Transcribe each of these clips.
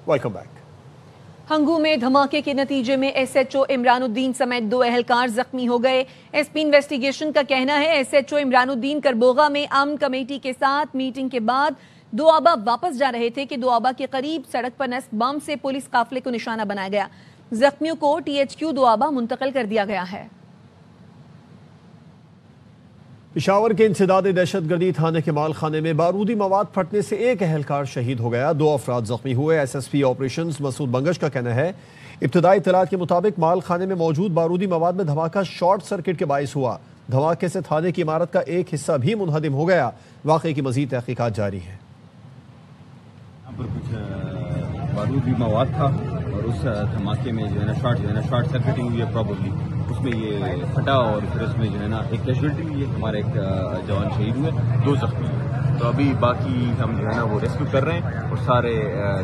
Welcome back. Hangu में धमाके के नतीजे में SHO इमरानुद्दीन समेत 2 एहलकार जख्मी हो गए। SP इन्वेस्टिगेशन का कहना है SHO इमरानुद्दीन करबोगा में अमन कमेटी के साथ मीटिंग के बाद दोआबा वापस जा रहे थे कि दोआबा के करीब सड़क पर नस्ब बम से पुलिस काफिले को निशाना बनाया गया। जख्मियों को THQ दोआबा मुंतकिल कर दिया गया है। पेशावर के इंसदाद दहशतगर्दी थाने के मालखाने में बारूदी मवाद फटने से 1 एहलकार शहीद हो गया, 2 अफराद जख्मी हुए। SSP ऑपरेशंस मसूद बंगश का कहना है इब्तदाई इत्तलात के मुताबिक मालखाने में मौजूद बारूदी मवाद में धमाका शॉर्ट सर्किट के बाइस हुआ। धमाके से थाने की इमारत का एक हिस्सा भी मुनहदिम हो गया। वाक़े की मजीद तहकीकात जारी है। यहाँ पर कुछ बारूदी मवाद था और उस धमाके में जो है ना शॉर्ट सर्किटिंग हुई है प्रॉबली, उसमें ये फटा और फिर उसमें जो है ना एक कैजुअल्टी हुई है, हमारे एक जवान शहीद हुए, 2 जख्मी हुए। तो अभी बाकी हम जो है ना वो रेस्क्यू कर रहे हैं और सारे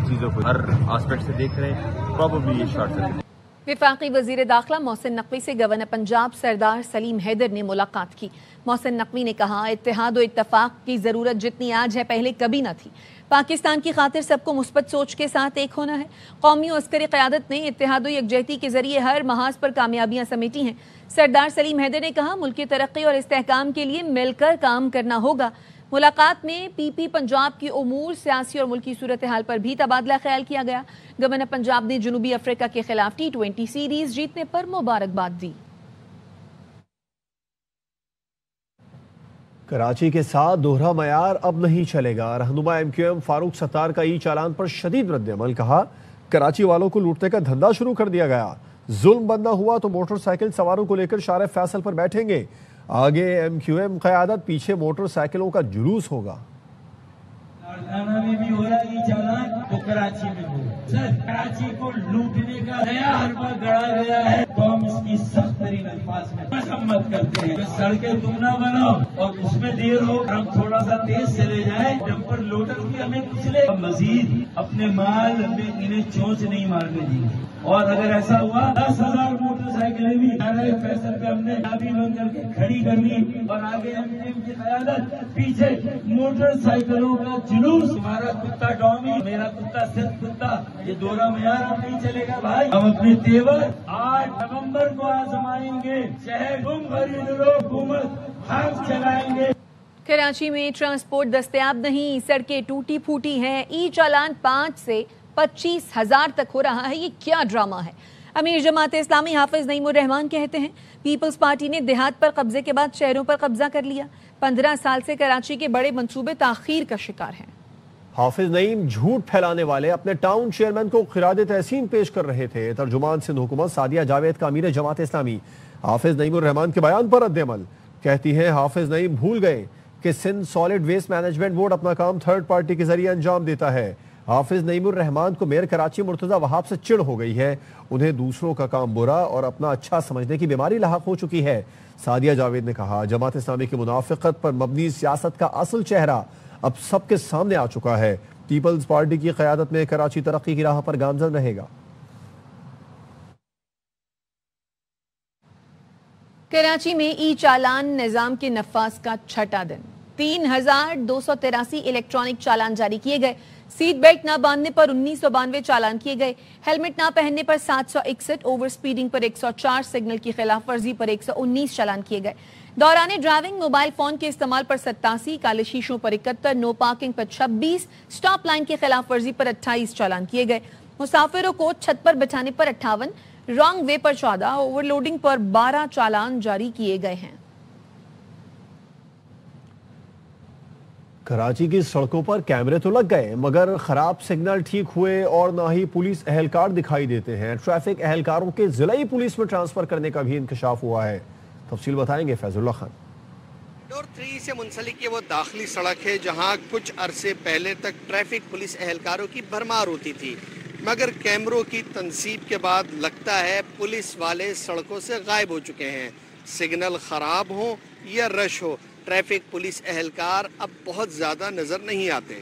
चीज़ों को हर एस्पेक्ट से देख रहे हैं। प्रॉबली ये शॉर्ट सर्किट। वफाकी वजीर दाखिला मोहसिन नकवी से गवर्नर पंजाब सरदार सलीम हैदर ने मुलाकात की। मोहसिन नकवी ने कहा इत्तेहाद और इत्तफाक की ज़रूरत जितनी आज है पहले कभी न थी। पाकिस्तान की खातिर सबको मुस्बत सोच के साथ एक होना है। कौमी और अस्करी क़यादत ने इत्तेहाद और यकजहती के जरिए हर महाज पर कामयाबियां समेटी हैं। सरदार सलीम हैदर ने कहा मुल्क की तरक्की और इस्तेहकाम के लिए मिलकर काम करना होगा। मुलाकात में PP पंजाब की उमूर, सियासी और मुल्की सूरत हाल पर भी तबादला ख्याल किया गया। गवर्नर पंजाब ने जनूबी अफ्रीका के खिलाफ T20 सीरीज जीतने पर मुबारकबाद दी। कराची के साथ दोहरा मयार अब नहीं चलेगा। रहनुमा MQM फारूक सत्तार का चालान पर शदीद रद्द-ए-अमल। कहा कराची वालों को लूटने का धंधा शुरू कर दिया गया। जुल्म बंद न हुआ तो मोटरसाइकिल सवारों को लेकर शारे फैसल पर बैठेंगे। आगे MQM क़यादत, पीछे मोटरसाइकिलों का जुलूस होगा। में भी हो रहा है चालान, तो कराची में हो। सर, कराची को लूटने का नया हरबा गढ़ा गया है तो हम इसकी सख्त तरीन अल्फाज में मसम्मत करते हैं। सड़कें तुम ना बनाओ और उसमें देर हो, हम थोड़ा सा तेज चले जाए, डंपर लोडर की हमें कुचले, मजीद अपने माल में इन्हें चोंच नहीं मारने दी। और अगर ऐसा हुआ 10,000 मोटरसाइकिलें भी फैसल पे हमने चाबी बंद करके खड़ी करनी और आगे MQM की क़यादत, पीछे मोटरसाइकिलों का जुलूस। हमारा कुत्ता टॉमी, मेरा कुत्ता सिर्फ कुत्ता, ये दोहरा मयार अब नहीं चलेगा भाई। हम अपने तेवर 8 नवंबर को आजमाएंगे। शहर तुम खरीद लो, हुकूमत हम चलाएंगे। कराची में ट्रांसपोर्ट दस्तयाब नहीं, सड़कें टूटी फूटी हैं। चालान 5 से 25,000 तक हो रहा है। ये क्या ड्रामा है। अमीर जमात इस्लामी हाफिज नईमुर रहमान कहते हैं पीपल्स पार्टी ने देहात पर कब्जे के बाद शहरों पर कब्जा कर लिया। 15 साल से कराची के बड़े मंसूबे ताखीर का शिकार हैं। हाफिज नईम झूठ फैलाने वाले अपने टाउन चेयरमैन को खिरादे तहसीन पेश कर रहे थे। तर्जुमान सिंध हुकूमत सादिया जावेद का अमीर जमात इस्लामी हाफिज नईमुर रहमान के बयान पर रद्द-ए-अमल। कहती है हाफिज नईम भूल गए कि Sindh solid waste management board अपना काम थर्ड पार्टी के जरिए अंजाम देता है। हाफिज नईमुर रहमान को मेयर कराची मुर्तजा वहाब से चिढ़ हो गई है। उन्हें दूसरों का काम बुरा और अपना अच्छा समझने की बीमारी लाहक हो चुकी है। सादिया जावेद ने कहा जमात इस्लामी की मुनाफिकत पर मबनी सियासत का असल चेहरा अब सबके सामने आ चुका है। पीपल्स पार्टी की क़यादत में कराची तरक्की की राह पर गामजन रहेगा। कराची में चालान निजाम के नफाज का छठा दिन 3,283 इलेक्ट्रॉनिक चालान जारी किए गए। सीट बेल्ट न बांधने पर 1992 चालान किए गए। हेलमेट न पहनने पर 761, ओवर स्पीडिंग पर 104, सिग्नल की खिलाफ वर्जी पर 119 चालान किए गए। दौरान ड्राइविंग मोबाइल फोन के इस्तेमाल पर 87, काले शीशों पर 71, नो पार्किंग पर 26, स्टॉप लाइन की खिलाफ वर्जी पर 28 चालान किए गए। मुसाफिरों को छत पर बिठाने पर 58, रॉन्ग वे पर 14, ओवरलोडिंग पर 12 चालान जारी किए गए हैं। कराची की सड़कों पर कैमरे तो लग गए मगर खराब सिग्नल ठीक हुए और ना ही पुलिस एहलकार दिखाई देते हैं। ट्रैफिक एहलकारों के जिलाई पुलिस में ट्रांसफर करने का भी इंकशाफ हुआ है। तफसील बताएंगे फैजुल्ला खान। डोर 3 से मुंसलिक ये वो दाखिली सड़क है जहां कुछ अरसे पहले तक ट्रैफिक पुलिस एहलकारों की भरमार होती थी, मगर कैमरों की तनसीब के बाद लगता है पुलिस वाले सड़कों से गायब हो चुके हैं। सिग्नल खराब हो या रश हो, ट्रैफिक पुलिस एहलकार अब बहुत ज़्यादा नज़र नहीं आते।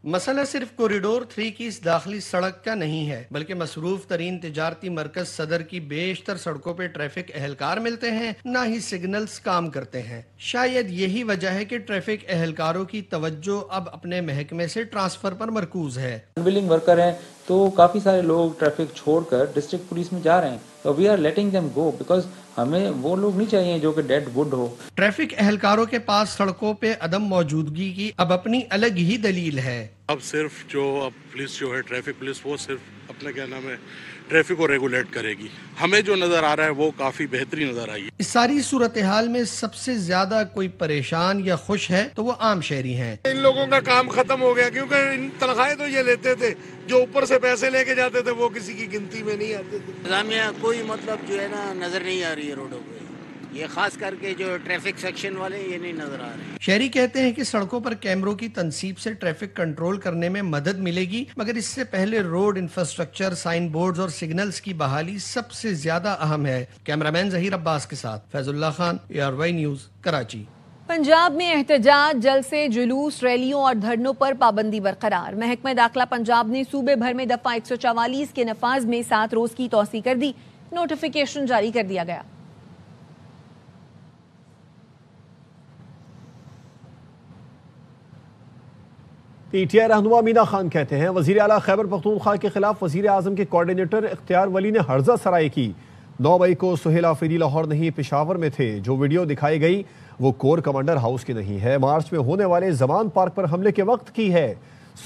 مسئلہ صرف کوریڈور 3 کی اس داخلی سڑک کا نہیں ہے، بلکہ مصروف ترین تجارتی مرکز صدر کی بیشتر سڑکوں پہ ٹریفک اہلکار ملتے ہیں، نہ ہی سگنلز کام کرتے ہیں۔ شاید یہی وجہ ہے کہ ٹریفک اہلکاروں کی توجہ اب اپنے محکمے سے ٹرانسفر پر مرکوز ہے۔ بلنگ ورکر ہیں تو کافی سارے لوگ ٹریفک چھوڑ کر ڈسٹرکٹ پولیس میں جا رہے ہیں، تو we are letting them go because ہمیں وہ لوگ نہیں چاہیے جو کہ ڈیڈ وڈ ہو۔ ٹریفک اہلکاروں کے پاس سڑکوں پہ عدم موجودگی کی اب اپنی الگ ہی دلیل ہے۔ اب صرف پولیس جو ہے ٹریفک پولیس، وہ صرف اپنا کیا نام ہے ٹریفک کو ریگولیٹ کرے گی۔ ہمیں جو نظر آ رہا ہے وہ کافی بہتری نظر آئی ہے۔ اس ساری صورتحال میں سب سے زیادہ کوئی پریشان یا خوش ہے تو وہ عام شہری ہیں۔ ان لوگوں کا کام ختم ہو گیا، کیونکہ ان تنخواہیں تو یہ لیتے تھے، جو اوپر سے پیسے لے کے جاتے تھے وہ کسی کی گنتی میں نہیں آتے تھے۔ انتظامیہ کوئی مطلب جو ہے نا نظر نہیں آ رہی ہے روڈوں پہ، یہ خاص کر کے جو ٹریفک سیکشن والے یہ نہیں نظر آ رہے۔ شہری کہتے ہیں کہ سڑکوں پر کیمروں کی تنصیب سے ٹریفک کنٹرول کرنے میں مدد ملے گی، مگر اس سے پہلے روڈ انفراسٹرکچر، سائن بورڈز اور سگنلز کی بحالی سب سے زیادہ اہم ہے۔ کیمرامین ظہیر عباس کے ساتھ فیض اللہ خان، ARY نیوز، کراچی۔ پنجاب میں احتجاج، جلسے، جلوس، ریلیوں اور دھرنوں پر پابندی برقرار۔ محکمہ داخلہ پنجاب نے صوبے بھر میں دفعہ 144 کے نفاذ میں 7 روز کی توسیع کر دی، نوٹیفیکیشن جاری کر دیا گیا۔ PTI رہنما مینا خان کہتے ہیں وزیر اعلیٰ خیبر پختونخوا کے خلاف وزیر اعظم کے کوارڈینیٹر اختیار ولی نے ہرزہ سرائی کی۔ 9 مئی کو سہیل آفریدی لاہور نہیں پشاور میں تھے۔ جو ویڈیو دکھائی گئی وہ کور کمانڈر ہاؤس کی نہیں ہے، مارچ میں ہونے والے زمان پارک پر حملے کے وقت کی ہے۔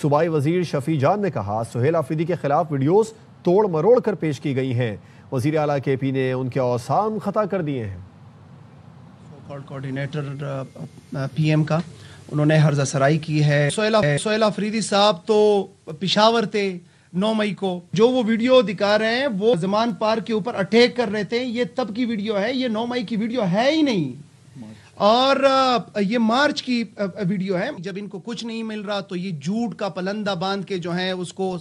صوبائی وزیر شفیع جان نے کہا سہیل آفریدی کے خلاف ویڈیوز توڑ مروڑ کر پیش کی گئی ہیں۔ وزیر اعلیٰ KP نے ان کے اوسان خطا کر دیے ہیں۔ کوارڈینیٹر PM کا انہوں نے ہرزہ سرائی کی ہے۔ سہیل آفریدی صاحب تو پشاور تھے 9 مئی کو، جو وہ ویڈیو دکھا رہے ہیں وہ زمان پارک کے اوپر اٹیک کر رہے تھے، یہ تب کی ویڈیو ہے، یہ 9 مئی کی ویڈیو ہے ہی نہیں، اور یہ مارچ کی ویڈیو ہے۔ جب ان کو کچھ نہیں مل رہا تو یہ جھوٹ کا پلندہ باندھ کے جو ہے اس کو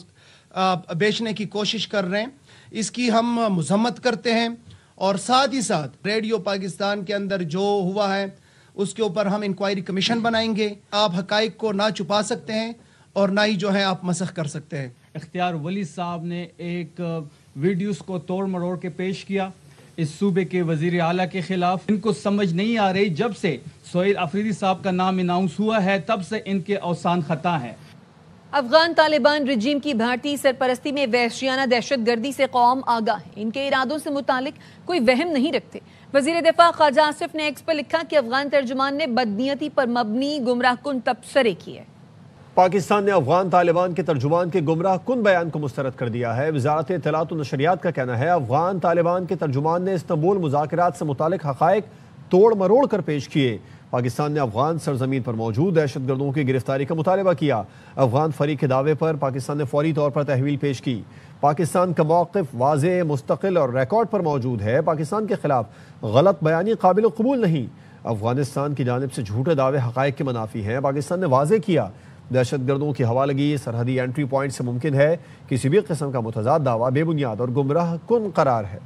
بیچنے کی کوشش کر رہے ہیں، اس کی ہم مذمت کرتے ہیں، اور ساتھ ہی ساتھ ریڈیو پاکستان کے اندر جو ہوا ہے اس کے اوپر ہم انکوائری کمیشن بنائیں گے۔ آپ حقائق کو نہ چھپا سکتے ہیں اور نہ ہی جو ہے آپ مسخ کر سکتے ہیں۔ اختیار ولی صاحب نے ایک ویڈیوز کو توڑ مروڑ کے پیش کیا اس صوبے کے وزیر اعلیٰ کے خلاف۔ ان کو سمجھ نہیں آ رہی، جب سے سہیل آفریدی صاحب کا نام اناؤنس ہوا ہے تب سے ان کے اوسان خطا ہیں۔ افغان طالبان رجیم کی بھارتی سرپرستی میں وحشیانہ دہشت گردی سے قوم آگاہ ہے، ان کے ارادوں سے متعلق کوئی وہم نہیں رکھتے۔ وزیر دفاع خواجہ آصف نے ایکس پر لکھا کہ افغان ترجمان نے بدنیتی پر مبنی گمراہ کن تبصرے کیے۔ پاکستان نے افغان طالبان کے ترجمان کے گمراہ کن بیان کو مسترد کر دیا ہے۔ وزارت اطلاعات و نشریات کا کہنا ہے افغان طالبان کے ترجمان نے استنبول مذاکرات سے متعلق حقائق توڑ مروڑ کر پیش کیے۔ پاکستان نے افغان سرزمین پر موجود دہشت گردوں کی گرفتاری کا مطالبہ کیا۔ افغان فریق کے دعوے پر پاکستان نے فوری طور پر تحویل پیش کی۔ پاکستان کا موقف واضح، مستقل اور ریکارڈ پر موجود ہے۔ پاکستان کے خلاف غلط بیانی قابل قبول نہیں۔ افغانستان کی جانب سے جھوٹے دعوے حقائق کے منافی ہیں۔ پاکستان نے واضح کیا دہشت گردوں کی حوالگی سرحدی انٹری پوائنٹ سے ممکن ہے، کسی بھی قسم کا متضاد دعویٰ بے بنیاد اور گمراہ کن قرار ہے۔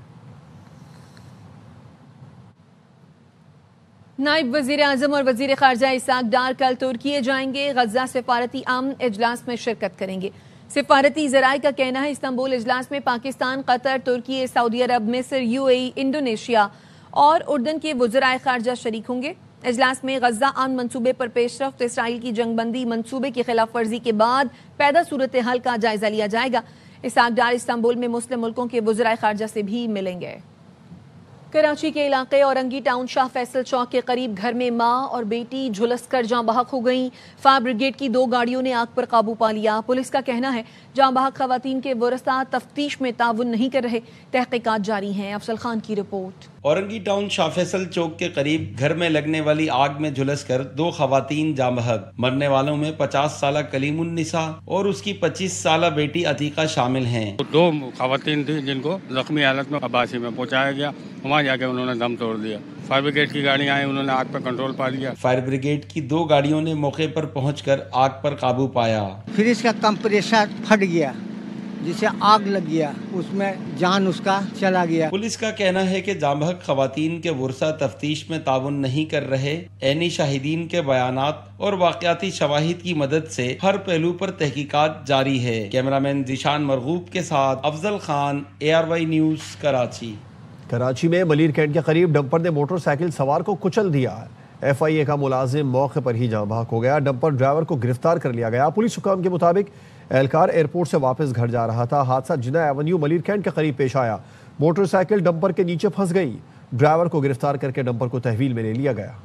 نائب وزیر اعظم اور وزیر خارجہ اسحاق ڈار کل ترکی جائیں گے، غزہ سفارتی امن اجلاس میں شرکت کریں گے۔ سفارتی ذرائع کا کہنا ہے استنبول اجلاس میں پاکستان، قطر، ترکی، سعودی عرب، مصر، UAE، انڈونیشیا اور اردن کے وزرائے خارجہ شریک ہوں گے۔ اجلاس میں غزہ امن منصوبے پر پیش رفت، اسرائیل کی جنگ بندی منصوبے کی خلاف ورزی کے بعد پیدا صورتحال کا جائزہ لیا جائے گا۔ اسحاق ڈار استنبول میں مسلم ملکوں کے وزرائے خارجہ سے بھی ملیں گے۔ کراچی کے علاقے اورنگی ٹاؤن شاہ فیصل چوک کے قریب گھر میں ماں اور بیٹی جھلس کر جاں بحق ہو گئیں۔ فائر بریگیڈ کی 2 گاڑیوں نے آگ پر قابو پا لیا۔ پولیس کا کہنا ہے جاں بحق خواتین کے ورثاء تفتیش میں تعاون نہیں کر رہے، تحقیقات جاری ہیں۔ افضل خان کی رپورٹ۔ اورنگی ٹاؤن شاہ فیصل چوک کے قریب گھر میں لگنے والی آگ میں جھلس کر 2 خواتین جاں بحق، مرنے والوں میں 50 سالہ کلیم النساء اور اس کی 25 سالہ بیٹی عتیقہ شامل ہیں۔ 2 خواتین تھیں جن کو زخمی حالت میں عباسی میں پہنچایا گیا، وہاں جا کے انہوں نے دم توڑ دیا۔ فائر بریگیڈ کی گاڑیاں آئیں، انہوں نے آگ پر کنٹرول پا لیا۔ فائر بریگیڈ کی 2 گاڑیوں نے موقع پر پہنچ کر آگ پر قابو پایا۔ فریج کا کمپریسر پھٹ گیا जिससे आग लग गया, उसमें जान उसका चला गया। पुलिस का कहना है कि जांबहक खवातीन के वर्सा तफ्तीश में ताउन नहीं कर रहे। ऐनी शाहिदीन के बयानात और वाकयाती शवाहिद की मदद से हर पहलू पर तहकीकात जारी है। कैमरामैन जिशान मरगूब के साथ अफजल खान, ARY न्यूज, कराची। कराची में मलीर कैंट के करीब डंपर ने मोटरसाइकिल सवार को कुचल दिया। FIA का मुलाजिम मौके पर ही जाँ बहक हो गया। डंपर ड्राइवर को गिरफ्तार कर लिया गया। पुलिस हुकाम के मुताबिक एहलकार एयरपोर्ट से वापस घर जा रहा था। हादसा जिना एवेन्यू मलीर कैंट के करीब पेश आया। मोटरसाइकिल डंपर के नीचे फंस गई। ड्राइवर को गिरफ्तार करके डंपर को तहवील में ले लिया गया।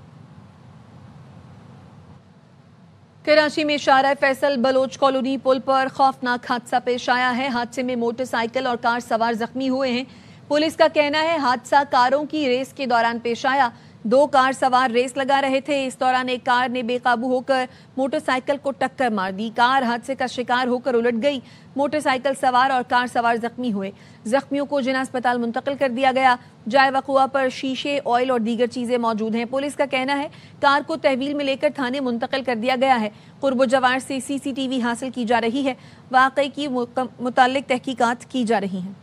कराची में शारा फैसल बलोच कॉलोनी पुल पर खौफनाक हादसा पेश आया है। हादसे में मोटरसाइकिल और कार सवार जख्मी हुए हैं। पुलिस का कहना है हादसा कारों की रेस के दौरान पेश आया। 2 कार सवार रेस लगा रहे थे। इस दौरान एक कार ने बेकाबू होकर मोटरसाइकिल को टक्कर मार दी। कार हादसे का शिकार होकर उलट गई। मोटरसाइकिल सवार और कार सवार जख्मी हुए। जख्मियों को जिना अस्पताल मुंतकिल कर दिया गया। जाए वक़ुआ पर शीशे, ऑयल और दीगर चीजें मौजूद हैं। पुलिस का कहना है कार को तहवील में लेकर थाने मुंतकिल कर दिया गया है। कुर्ब जवार से CCTV हासिल की जा रही है। वाक़े की मुताल्लिक तहकीकात की जा रही हैं।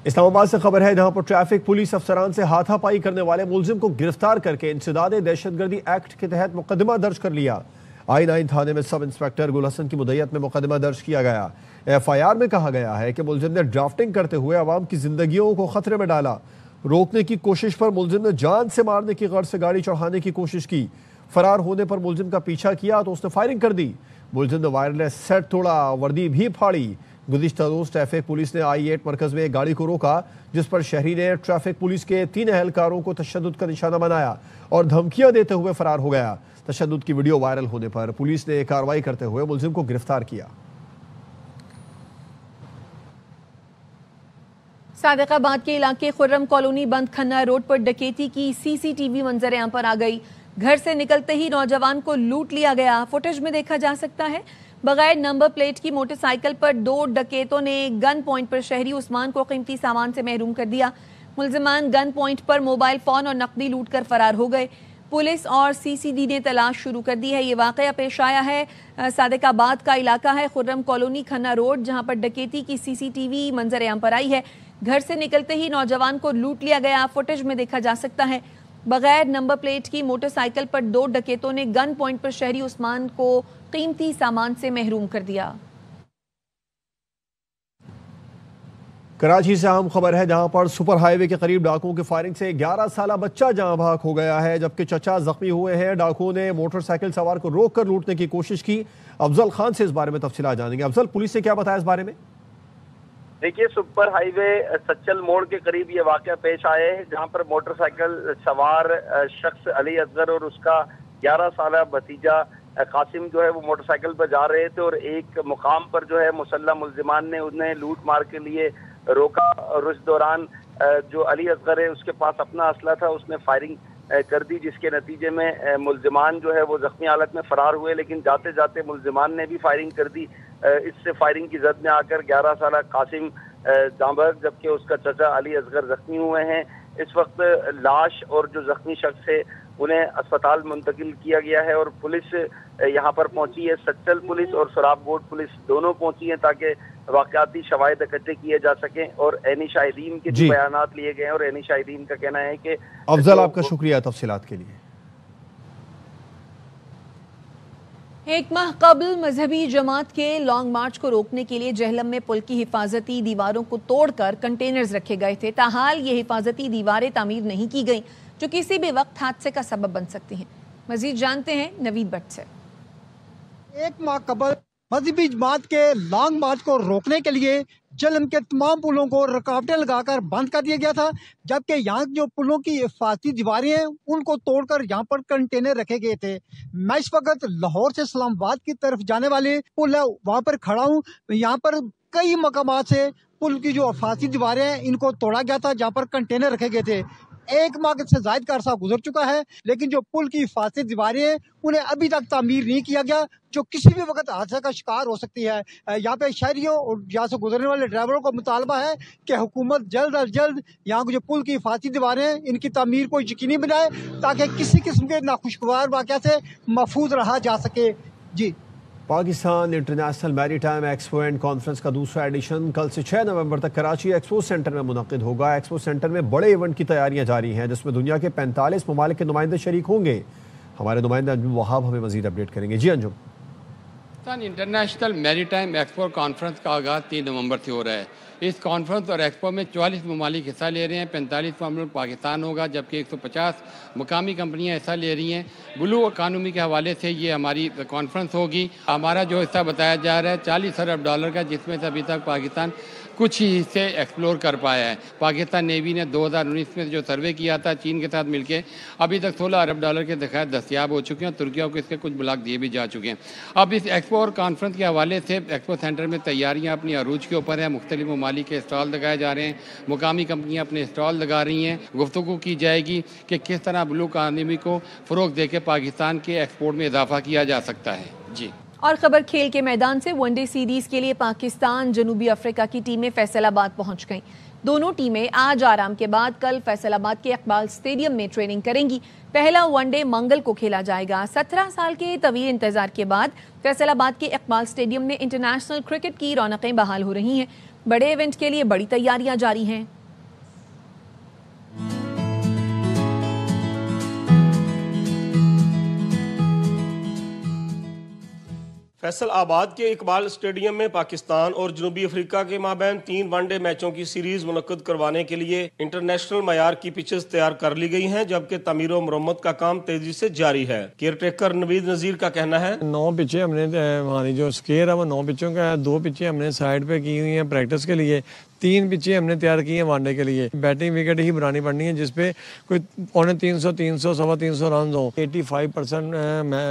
इस्लामाबाद से खबर है, जहां पर ट्रैफिक पुलिस अफसरान से हाथापाई करने वाले मुलजिम को गिरफ्तार करके इंसदाद दहशतगर्दी एक्ट के तहत मुकदमा दर्ज कर लिया। I9 थाने में सब इंस्पेक्टर गुल हसन की मुद्दत में मुकदमा दर्ज किया गया। FIR में कहा गया है कि मुलजिम ने ड्राफ्टिंग करते हुए अवाम की जिंदगियों को खतरे में डाला। रोकने की कोशिश पर मुलजिम ने जान से मारने की गर्ज से गाड़ी चढ़ाने की कोशिश की। फरार होने पर मुलजिम का पीछा किया तो उसने फायरिंग कर दी। मुलजिम ने वायरलेस सेट तोड़ा, वर्दी भी फाड़ी। गुज़िश्ता रोज ट्रैफिक पुलिस ने I8 मरकज में एक गाड़ी को रोका, जिस पर शहरी ने ट्रैफिक पुलिस के 3 एहलकारों को तशद्दुद का निशाना बनाया और धमकियां देते हुए फरार हो गया। तशद्दुद की वीडियो वायरल होने पर पुलिस ने कार्रवाई करते हुए मुलजिम को गिरफ्तार किया। सादिकाबाद के इलाके खुर्रम कॉलोनी बंद खन्ना रोड पर डकैती की CCTV मंजर आम पर आ गई। घर से निकलते ही नौजवान को लूट लिया गया। फुटेज में देखा जा सकता है बगैर नंबर प्लेट की मोटरसाइकिल पर 2 डकैतों ने गन पॉइंट पर शहरी उस्मान को कीमती सामान से महरूम कर दिया। मुलजिमान गन पॉइंट पर मोबाइल फोन और नकदी लूट कर फरार हो गए। पुलिस और CCD ने तलाश शुरू कर दी है। ये वाकया पेश आया है सादिकाबाद का इलाका है खुर्रम कॉलोनी खन्ना रोड, जहां पर डकैती की CCTV मंजर आम पर आई है। घर से निकलते ही नौजवान को लूट लिया गया। फुटेज में देखा जा सकता है बगैर नंबर प्लेट की मोटरसाइकिल पर 2 डकैतों ने गन पॉइंट पर शहरी उस्मान को कीमती सामान से महरूम कर दिया। कराची से अहम खबर है, जहां पर सुपर हाईवे के करीब डाकुओं की फायरिंग से 11 साला बच्चा जाँ बहक हो गया है, जबकि चचा जख्मी हुए हैं। डाकुओं ने मोटरसाइकिल सवार को रोककर लूटने की कोशिश की। अफजल खान से इस बारे में तफसीलात जानेंगे। अफजल, पुलिस ने क्या बताया इस बारे में? देखिए, सुपर हाईवे सच्चल मोड़ के करीब ये वाकया पेश आया है, जहां पर मोटरसाइकिल सवार शख्स अली असगर और उसका 11 साला भतीजा कासिम जो है वो मोटरसाइकिल पर जा रहे थे और एक मुकाम पर जो है मुसल्लह मुलजिमान ने उन्हें लूट मार के लिए रोका और उस दौरान जो अली असगर है उसके पास अपना असला था, उसने फायरिंग कर दी, जिसके नतीजे में मुलजिमान जो है वो जख्मी हालत में फरार हुए। लेकिन जाते जाते मुलजिमान ने भी फायरिंग कर दी। इससे फायरिंग की जद में आकर 11 साला कासिम जांबहक जबकि उसका चचा अली असगर जख्मी हुए हैं। इस वक्त लाश और जो जख्मी शख्स है उन्हें अस्पताल मुंतकिल किया गया है और पुलिस यहाँ पर पहुंची है। सच्चल पुलिस और सोराब बोर्ड पुलिस दोनों पहुंची है ताकि वाकयाती शवाहिद इकट्ठे किए जा सकें और ऐनी शाहिदीन के जो बयानात लिए गए हैं और ऐनी शाहिदीन का कहना है कि अफजल, आपका शुक्रिया तफसीलात के लिए। एक माह कबल मजहबी जमात के लॉन्ग मार्च को रोकने के लिए जहलम में पुल की हिफाजती दीवारों को तोड़कर कंटेनर्स रखे गए थे। ताहाल ये हिफाजती दीवारें तामीर नहीं की गई, जो किसी भी वक्त हादसे का सबब बन सकती हैं। मजीद जानते हैं नवीद भट्ट से। एक माह कबल मजहबी जमात के लॉन्ग मार्च को रोकने के लिए जहलम के तमाम पुलों को रुकावटें लगाकर बंद कर दिया गया था, जबकि यहाँ जो पुलों की हिफाजती दीवारें हैं उनको तोड़कर यहाँ पर कंटेनर रखे गए थे। मैं इस वक्त लाहौर से इस्लामाबाद की तरफ जाने वाले पुल है वहाँ पर खड़ा हूँ। यहाँ पर कई मकामात से पुल की जो हिफाजती दीवारें हैं इनको तोड़ा गया था, जहाँ पर कंटेनर रखे गए थे। एक माह से ज्यादा का अरसा गुजर चुका है, लेकिन जो पुल की हिफाजती दीवारें हैं उन्हें अभी तक तामीर नहीं किया गया, जो किसी भी वक्त हादसे का शिकार हो सकती है। यहाँ पे शहरियों और यहाँ से गुजरने वाले ड्राइवरों को मुतालबा है कि हुकूमत जल्द अज जल्द यहाँ जो पुल की हिफाजती दीवारें हैं इनकी तामीर को यकीनी बनाए ताकि किसी किस्म के नाखुशगवार वाक़या से महफूज रहा जा सके। जी پاکستان انٹرنیشنل میری ٹائم ایکسپو اینڈ کانفرنس کا دوسرا ایڈیشن کل سے 6 نومبر تک کراچی ایکسپو سینٹر میں منعقد ہوگا۔ ایکسپو سینٹر میں بڑے ایونٹ کی تیاریاں جاری ہیں جس میں دنیا کے 45 ممالک کے نمائندے شریک ہوں گے۔ ہمارے نمائندہ انجم وہاب ہمیں مزید اپڈیٹ کریں گے۔ جی انجم۔ انٹرنیشنل میری ٹائم ایکسپو کانفرنس کا آغاز 3 نومبر سے ہو رہا ہے۔ اس کانفرنس اور ایکسپو میں 44 ممالک حصہ لے رہے ہیں، 45واں ملک پاکستان ہوگا، جبکہ 150 مقامی کمپنیاں حصہ لے رہی ہیں۔ بلو اکانومی کے حوالے سے یہ ہماری کانفرنس ہوگی۔ ہمارا جو حصہ بتایا جا رہا ہے $40 ارب کا، جس میں سے ابھی تک پاکستان کچھ ہی حصے ایکسپلور کر پایا ہے۔ پاکستان نیوی نے 2019 میں جو سروے کیا تھا چین کے ساتھ مل کے، ابھی تک $16 ارب کے ذخائر دستیاب ہو چکے ہیں، اور ترکیہ کو اس کے کچھ بلاک دیے بھی جا چکے ہیں۔ اب اس ایکسپو اور کانفرنس کے حوالے سے ایکسپو سینٹر میں تیاریاں اپنی عروج کے اوپر ہیں۔ مختلف ممالک کے اسٹال لگائے جا رہے ہیں، مقامی کمپنیاں اپنے اسٹال لگا رہی ہیں۔ گفتگو کی جائے گی کہ کس طرح بلو اکانومی کو فروغ دے کے پاکستان کے ایکسپورٹ میں اضافہ کیا جا سکتا ہے۔ جی اور خبر کھیل کے میدان سے، ون ڈے سیریز کے لیے پاکستان جنوبی افریقہ کی ٹیمیں فیصل آباد پہنچ گئیں۔ دونوں ٹیمیں آج آرام کے بعد کل فیصل آباد کے اقبال اسٹیڈیم میں ٹریننگ کریں گی۔ پہلا ون ڈے منگل کو کھیلا جائے گا۔ 17 سال کے طویل انتظار کے بعد فیصل آباد کے اقبال اسٹیڈیم میں انٹرنیشنل کرکٹ کی رونقیں بحال ہو رہی ہیں۔ بڑے ایونٹ کے لیے بڑی تیاریاں جاری ہیں۔ فیصل آباد کے اقبال اسٹیڈیم میں پاکستان اور جنوبی افریقہ کے مابین 3 ون ڈے میچوں کی سیریز منعقد کروانے کے لیے انٹرنیشنل معیار کی پچز تیار کر لی گئی ہیں، جبکہ تعمیر و مرمت کا کام تیزی سے جاری ہے۔ کیئر ٹیکر نوید نذیر کا کہنا ہے 9 پچیں ہم نے، ہماری جو اسکیئر ہے وہ 9 پچوں کا ہے۔ 2 پچیں ہم نے سائڈ پہ کی ہوئی ہیں پریکٹس کے لیے، 3 پچیں ہم نے تیار کی ہیں ون ڈے کے لیے۔ بیٹنگ وکٹ ہی بنانی پڑنی ہے جس پہ کوئی 350 300 325 رنز ہوں۔ 85%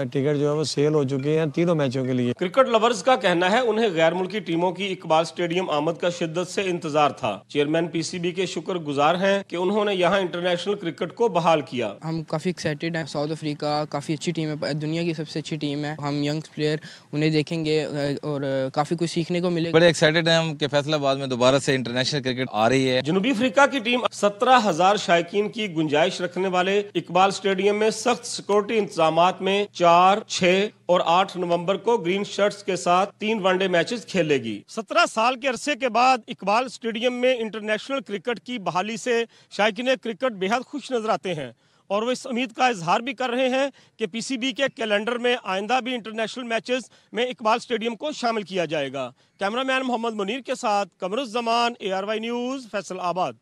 ٹکٹ جو ہے وہ سیل ہو چکے ہیں تینوں میچوں کے لیے۔ کرکٹ لورز کا کہنا ہے انہیں غیر ملکی ٹیموں کی اقبال اسٹیڈیم آمد کا شدت سے انتظار تھا۔ چیئرمین پی سی بی کے شکر گزار ہیں کہ انہوں نے یہاں انٹرنیشنل کرکٹ کو بحال کیا۔ ہم کافی ایکسائٹیڈ ہیں۔ ساؤتھ افریقہ کافی اچھی ٹیم ہے، دنیا کی سب سے اچھی ٹیم ہے۔ ہم ینگ پلیئر انہیں دیکھیں گے اور کافی کچھ سیکھنے کو ملے گا۔ بڑے ایکسائٹیڈ ہیں ہم کہ فیصل آباد میں دوبارہ سے انٹرنیشنل کرکٹ آ رہی ہے۔ جنوبی افریقہ کی ٹیم 17,000 شائقین کی گنجائش رکھنے والے اقبال اسٹیڈیم میں سخت سیکورٹی انتظامات میں 4، 6 اور 8 نومبر کو گرین شرٹس کے ساتھ 3 ون ڈے میچز کھیلے گی۔ 17 سال کے عرصے کے بعد اقبال اسٹیڈیم میں انٹرنیشنل کرکٹ کی بحالی سے شائقین کرکٹ بے حد خوش نظر آتے ہیں، اور وہ اس امید کا اظہار بھی کر رہے ہیں کہ پی سی بی کے کیلنڈر میں آئندہ بھی انٹرنیشنل میچز میں اقبال اسٹیڈیم کو شامل کیا جائے گا۔ کیمرہ مین محمد منیر کے ساتھ قمر الزمان، ARY نیوز، فیصل آباد۔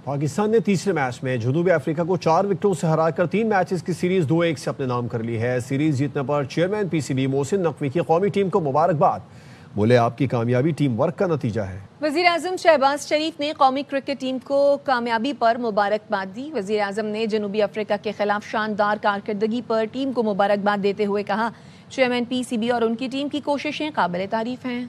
پاکستان نے تیسرے میچ میں جنوبی افریقہ کو 4 وکٹوں سے ہرا کر 3 میچز کی سیریز 2-1 سے اپنے نام کر لی ہے۔ سیریز جیتنے پر chairman P C B Mohsin Naqvi کی قومی ٹیم کو مبارکباد، بولے آپ کی کامیابی ٹیم ورک کا نتیجہ ہے۔ وزیر اعظم شہباز شریف نے قومی کرکٹ ٹیم کو کامیابی پر مبارکباد دی۔ وزیر اعظم نے جنوبی افریقہ کے خلاف شاندار کارکردگی پر ٹیم کو مبارکباد دیتے ہوئے کہا چیئرمین پی سی بی اور ان کی ٹیم کی کوششیں قابل تعریف ہیں۔